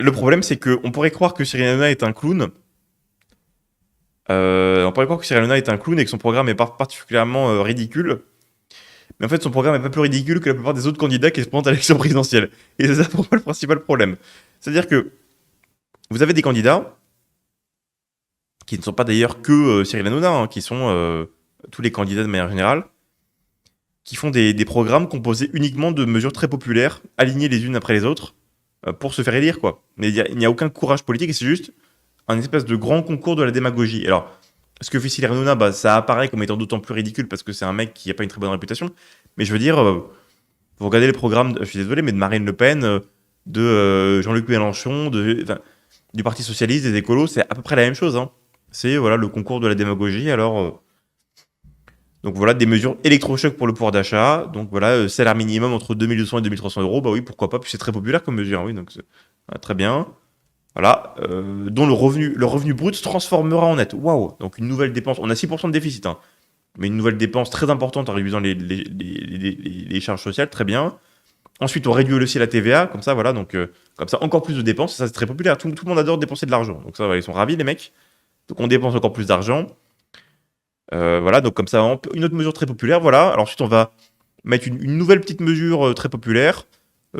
le problème, c'est qu'on pourrait croire que Cyril Hanouna est un clown. On pourrait croire que Cyril Hanouna est un clown et que son programme est particulièrement ridicule. Mais en fait, son programme est pas plus ridicule que la plupart des autres candidats qui se présentent à l'élection présidentielle. Et c'est ça pour moi le principal problème. C'est-à-dire que vous avez des candidats qui ne sont pas d'ailleurs que Cyril Hanouna, hein, qui sont tous les candidats de manière générale, qui font des programmes composés uniquement de mesures très populaires, alignées les unes après les autres, pour se faire élire, quoi. Mais il n'y a aucun courage politique et c'est juste un espèce de grand concours de la démagogie. Alors, ce que fait Cyril Hanouna, bah, ça apparaît comme étant d'autant plus ridicule parce que c'est un mec qui n'a pas une très bonne réputation. Mais je veux dire, vous regardez les programmes, je suis désolé, mais de Marine Le Pen, de Jean-Luc Mélenchon, du Parti Socialiste, des écolos, c'est à peu près la même chose, hein. C'est voilà, le concours de la démagogie. Alors, donc voilà, des mesures électrochocs pour le pouvoir d'achat. Donc voilà, salaire minimum entre 2200 et 2300 euros. Bah oui, pourquoi pas. Puis c'est très populaire comme mesure, hein, oui, donc très bien. Voilà, dont le revenu brut se transformera en net. Waouh! Donc une nouvelle dépense. On a 6% de déficit, hein, mais une nouvelle dépense très importante en réduisant les charges sociales, très bien. Ensuite, on réduit aussi la TVA, comme ça, voilà, donc comme ça, encore plus de dépenses. Ça, c'est très populaire. Tout le monde adore dépenser de l'argent. Donc ça, voilà, ils sont ravis, les mecs. Donc on dépense encore plus d'argent. Voilà, donc comme ça, une autre mesure très populaire, voilà. Alors ensuite, on va mettre une nouvelle petite mesure très populaire.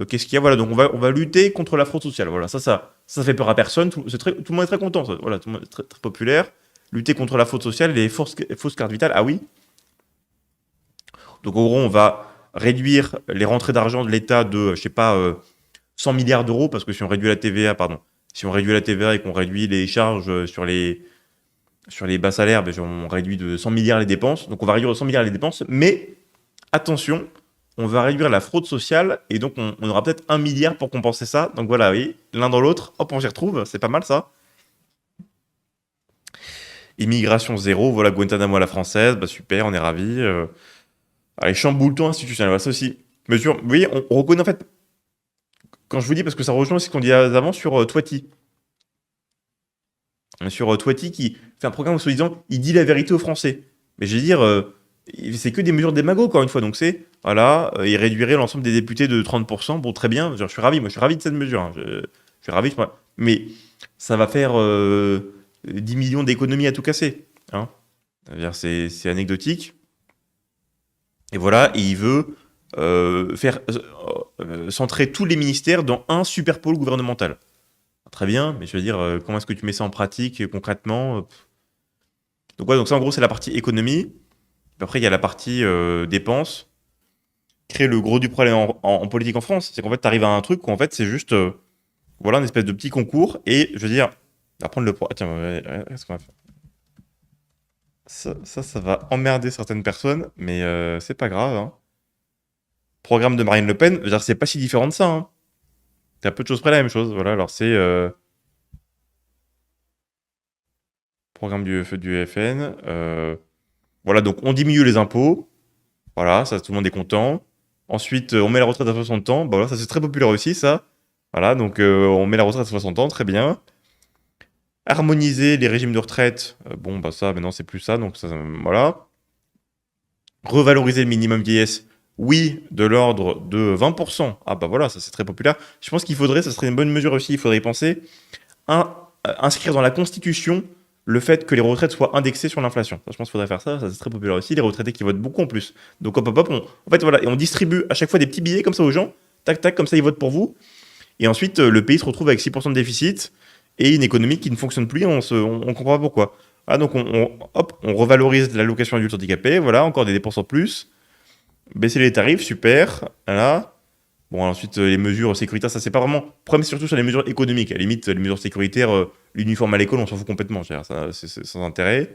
Qu'est-ce qu'il y a? Voilà, donc on va lutter contre la fraude sociale. Voilà, ça fait peur à personne. Tout le monde est très content. Ça. Voilà, tout le monde est très, très populaire. Lutter contre la fraude sociale et les fausses cartes vitales. Ah oui. Donc en gros, on va réduire les rentrées d'argent de l'État de, je sais pas, 100 milliards d'euros, parce que si on réduit la TVA, pardon, si on réduit la TVA et qu'on réduit les charges sur les bas salaires, ben, on réduit de 100 milliards les dépenses. Donc on va réduire de 100 milliards les dépenses, mais attention, on va réduire la fraude sociale et donc on aura peut-être 1 milliard pour compenser ça. Donc voilà, oui, l'un dans l'autre, hop, on s'y retrouve, c'est pas mal ça. Immigration zéro, voilà, Guantanamo à la française, bah super, on est ravis. Allez, chamboule-toi institutionnel, voilà, ça aussi. Mesure, vous voyez, on reconnaît en fait, quand je vous dis, parce que ça rejoint ce qu'on dit avant sur Toiti. Sur Toiti qui fait un programme où, soi-disant, il dit la vérité aux Français. Mais je veux dire, c'est que des mesures démago, encore une fois. Donc c'est, voilà, il réduirait l'ensemble des députés de 30%. Bon, très bien, je suis ravi, moi je suis ravi de cette mesure, hein. Je suis ravi, mais ça va faire 10 millions d'économies à tout casser, hein. C'est anecdotique. Et voilà, et il veut faire centrer tous les ministères dans un super pôle gouvernemental. Très bien, mais je veux dire, comment est-ce que tu mets ça en pratique concrètement? Donc, ouais, donc ça, en gros, c'est la partie économie. Puis après, il y a la partie dépenses. Créer le gros du problème en politique en France, c'est qu'en fait, tu arrives à un truc où en fait, c'est juste voilà, une espèce de petit concours. Et je veux dire, on va prendre le. Ah, tiens, qu'est-ce qu'on va faire? Ça va emmerder certaines personnes, mais c'est pas grave, hein. Programme de Marine Le Pen, je veux dire, c'est pas si différent de ça, hein. C'est à peu de choses près la même chose. Voilà, alors c'est programme du FN. Voilà, donc on diminue les impôts. Voilà, ça, tout le monde est content. Ensuite, on met la retraite à 60 ans. Bah voilà, ça c'est très populaire aussi, ça. Voilà, donc on met la retraite à 60 ans, très bien. Harmoniser les régimes de retraite. Bon, bah ça, maintenant c'est plus ça, donc ça, voilà. Revaloriser le minimum vieillesse. Oui, de l'ordre de 20%. Ah bah voilà, ça c'est très populaire. Je pense qu'il faudrait, ça serait une bonne mesure aussi, il faudrait y penser, inscrire dans la Constitution le fait que les retraites soient indexées sur l'inflation. Ça, je pense qu'il faudrait faire ça, ça c'est très populaire aussi, les retraités qui votent beaucoup en plus. Donc hop hop hop, en fait voilà, et on distribue à chaque fois des petits billets comme ça aux gens, tac tac, comme ça ils votent pour vous, et ensuite le pays se retrouve avec 6% de déficit, et une économie qui ne fonctionne plus, on comprend pas pourquoi. Ah, donc hop, on revalorise l'allocation adulte handicapé, voilà, encore des dépenses en plus, baisser les tarifs, super, voilà. Bon, ensuite, les mesures sécuritaires, ça c'est pas vraiment. Le problème, c'est surtout sur les mesures économiques. À la limite, les mesures sécuritaires, l'uniforme à l'école, on s'en fout complètement. Ça, c'est sans intérêt.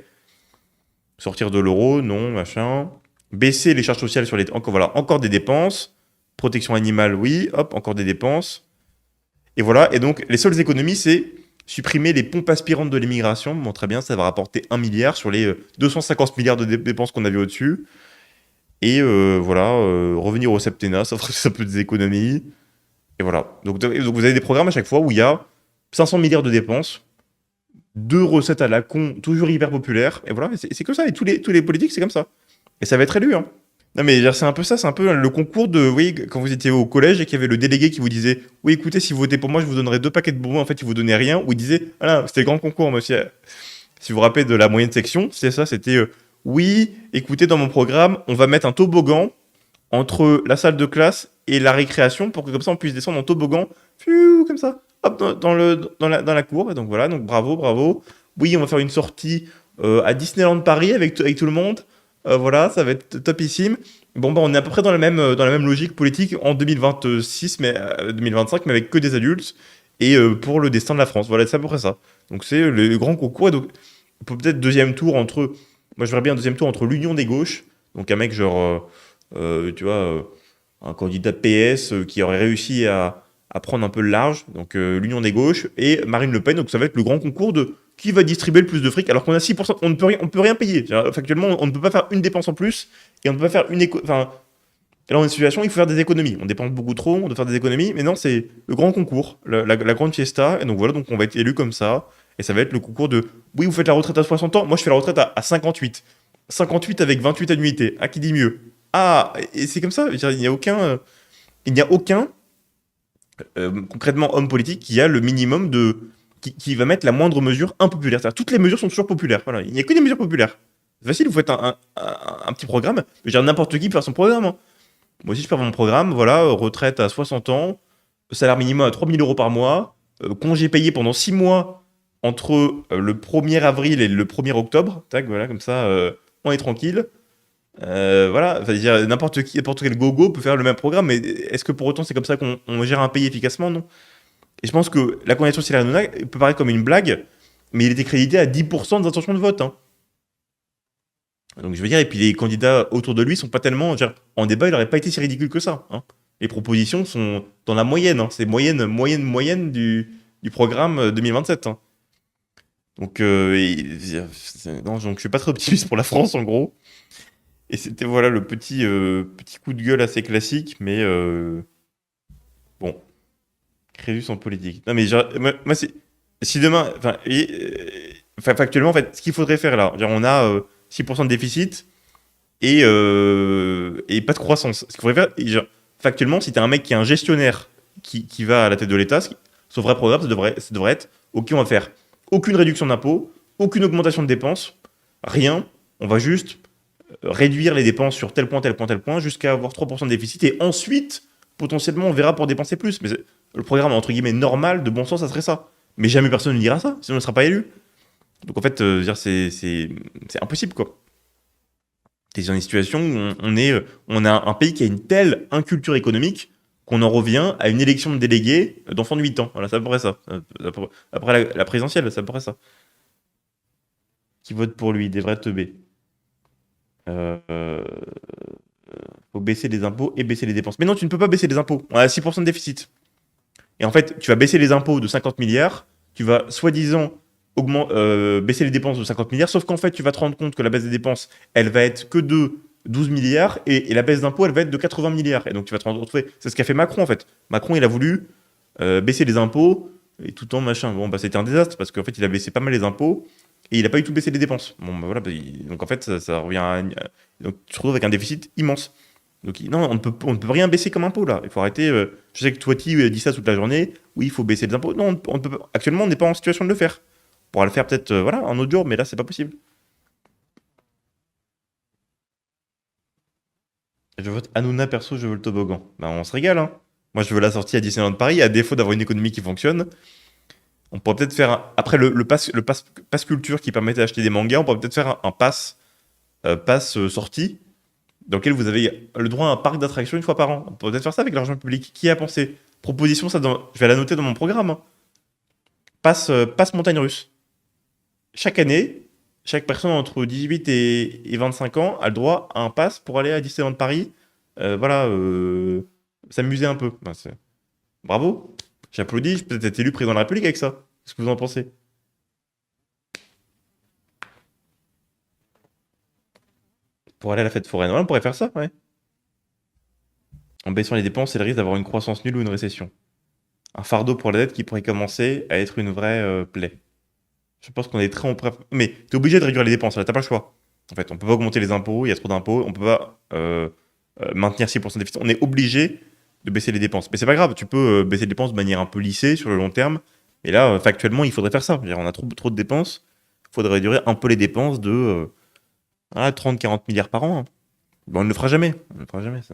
Sortir de l'euro, non, machin. Baisser les charges sociales sur les. Encore, voilà, encore des dépenses. Protection animale, oui, hop, encore des dépenses. Et voilà, et donc, les seules économies, c'est supprimer les pompes aspirantes de l'immigration. Bon, très bien, ça va rapporter 1 milliard sur les 250 milliards de dépenses qu'on avait au-dessus. Et voilà, revenir au septennat, ça ferait ça peut des économies. Et voilà. Donc vous avez des programmes à chaque fois où il y a 500 milliards de dépenses, deux recettes à la con, toujours hyper populaires. Et voilà, c'est que ça. Et tous les politiques, c'est comme ça. Et ça va être élu, hein. Non mais c'est un peu ça, c'est un peu le concours de, vous voyez, quand vous étiez au collège et qu'il y avait le délégué qui vous disait, oui écoutez, si vous votez pour moi, je vous donnerai 2 paquets de bonbons, en fait il vous donnait rien, ou il disait, voilà, c'était le grand concours, monsieur. Si vous vous rappelez de la moyenne section, c'est ça, c'était, oui, écoutez, dans mon programme, on va mettre un toboggan entre la salle de classe et la récréation pour que comme ça on puisse descendre en toboggan, fiou, comme ça, hop, dans la cour, et donc voilà, donc bravo, bravo. Oui, on va faire une sortie à Disneyland Paris avec tout le monde. Voilà, ça va être topissime. Bon, bah, on est à peu près dans la même logique politique en 2026, mais 2025, mais avec que des adultes et pour le destin de la France. Voilà, c'est à peu près ça. Donc c'est le grand concours. Et donc peut-être deuxième tour entre. Moi, je verrais bien un deuxième tour entre l'Union des gauches, donc un mec genre, tu vois, un candidat PS qui aurait réussi à prendre un peu le large, donc l'Union des gauches, et Marine Le Pen. Donc ça va être le grand concours de qui va distribuer le plus de fric, alors qu'on a 6%, on ne peut rien payer. Factuellement, on ne peut pas faire une dépense en plus, et on ne peut pas faire une enfin, là, on est dans une situation, il faut faire des économies. On dépense beaucoup trop, on doit faire des économies, mais non, c'est le grand concours, la grande fiesta, et donc voilà, donc on va être élu comme ça, et ça va être le concours de, oui, vous faites la retraite à 60 ans, moi je fais la retraite à 58. 58 avec 28 annuités, ah, qui dit mieux? Ah, et c'est comme ça, je veux dire, il n'y a aucun concrètement homme politique qui a le minimum qui va mettre la moindre mesure impopulaire. C'est-à-dire, toutes les mesures sont toujours populaires. Voilà. Il n'y a que des mesures populaires. C'est facile, vous faites un petit programme. Je veux dire, n'importe qui peut faire son programme, hein. Moi aussi, je peux faire mon programme. Voilà, retraite à 60 ans, salaire minimum à 3 000 € par mois, congé payé pendant 6 mois entre le 1er avril et le 1er octobre. Tac, voilà, comme ça, on est tranquille. Voilà, enfin, dire, n'importe qui, n'importe quel gogo peut faire le même programme, mais est-ce que pour autant c'est comme ça qu'on gère un pays efficacement? Non. Et je pense que la candidature de Cyril Hanouna peut paraître comme une blague, mais il était crédité à 10% des intentions de vote, hein. Donc je veux dire, et puis les candidats autour de lui sont pas tellement. Je veux dire, en débat, il n'aurait pas été si ridicule que ça, hein. Les propositions sont dans la moyenne, hein. C'est moyenne, moyenne, moyenne du programme 2027, hein. Donc, non, donc je suis pas très optimiste pour la France en gros. Et c'était voilà le petit coup de gueule assez classique, mais bon, Crésus en politique. Non mais moi, si demain, enfin, factuellement en fait, ce qu'il faudrait faire là, on a 6% de déficit et pas de croissance. Ce qu'il faudrait faire, factuellement, si t'es un mec qui est un gestionnaire qui va à la tête de l'État, son vrai programme, ça devrait être, ok, on va faire aucune réduction d'impôts, aucune augmentation de dépenses, rien. On va juste réduire les dépenses sur tel point, tel point, tel point, jusqu'à avoir 3% de déficit. Et ensuite, potentiellement, on verra pour dépenser plus. Mais le programme, entre guillemets, normal, de bon sens, ça serait ça. Mais jamais personne ne dira ça, sinon on ne sera pas élu. Donc en fait, c'est impossible, quoi. C'est dans une situation où on a un pays qui a une telle inculture économique qu'on en revient à une élection de délégués d'enfants de 8 ans. Voilà, c'est à peu près ça. Après la présidentielle, c'est à peu près ça. Qui vote pour lui, des vrais teubés. Euh, faut baisser les impôts et baisser les dépenses. Mais non, tu ne peux pas baisser les impôts. On a 6% de déficit. Et en fait, tu vas baisser les impôts de 50 milliards, tu vas soi-disant baisser les dépenses de 50 milliards, sauf qu'en fait, tu vas te rendre compte que la baisse des dépenses, elle va être que de 12 milliards, et la baisse d'impôts, elle va être de 80 milliards. Et donc, tu vas te retrouver. C'est ce qu'a fait Macron, en fait. Macron, il a voulu baisser les impôts, et tout le temps, machin. Bon, bah, c'était un désastre, parce qu'en fait, il a baissé pas mal les impôts, et il n'a pas du tout baissé les dépenses. Bon, bah, voilà, donc en fait, ça revient donc, tu te retrouves avec un déficit immense. Donc, non, on ne peut rien baisser comme impôt là. Il faut arrêter. Je sais que Toiti dit ça toute la journée. Oui, il faut baisser les impôts. Non, on ne peut pas. Actuellement, on n'est pas en situation de le faire. On pourra le faire peut-être voilà, un autre jour, mais là, c'est pas possible. Je vote Hanouna perso, je veux le toboggan. Ben, on se régale, hein. Moi, je veux la sortie à Disneyland Paris. À défaut d'avoir une économie qui fonctionne, on pourrait peut-être faire après le pass culture qui permettait d'acheter des mangas, on pourrait peut-être faire un pass sortie dans lequel vous avez le droit à un parc d'attractions une fois par an. On peut peut-être faire ça avec l'argent public. Qui a pensé? Proposition, ça je vais la noter dans mon programme, hein. Passe montagne russe. Chaque année, chaque personne entre 18 et 25 ans a le droit à un pass pour aller à Disneyland Paris. Voilà, s'amuser un peu. Ben, bravo. J'applaudis. Je peux peut-être être élu président de la République avec ça. Qu'est-ce que vous en pensez? Pour aller à la fête foraine, ouais, on pourrait faire ça, ouais. En baissant les dépenses, c'est le risque d'avoir une croissance nulle ou une récession. Un fardeau pour la dette qui pourrait commencer à être une vraie plaie. Je pense qu'on est très mais t'es obligé de réduire les dépenses, là, t'as pas le choix. En fait, on peut pas augmenter les impôts, il y a trop d'impôts, on peut pas. maintenir 6% de déficit, on est obligé de baisser les dépenses. Mais c'est pas grave, tu peux baisser les dépenses de manière un peu lissée sur le long terme. Et là, factuellement, il faudrait faire ça. Je veux dire, on a trop de dépenses. Il faudrait réduire un peu les dépenses de 30-40 milliards par an, hein. Bon, on ne le fera jamais. On ne le fera jamais. Ça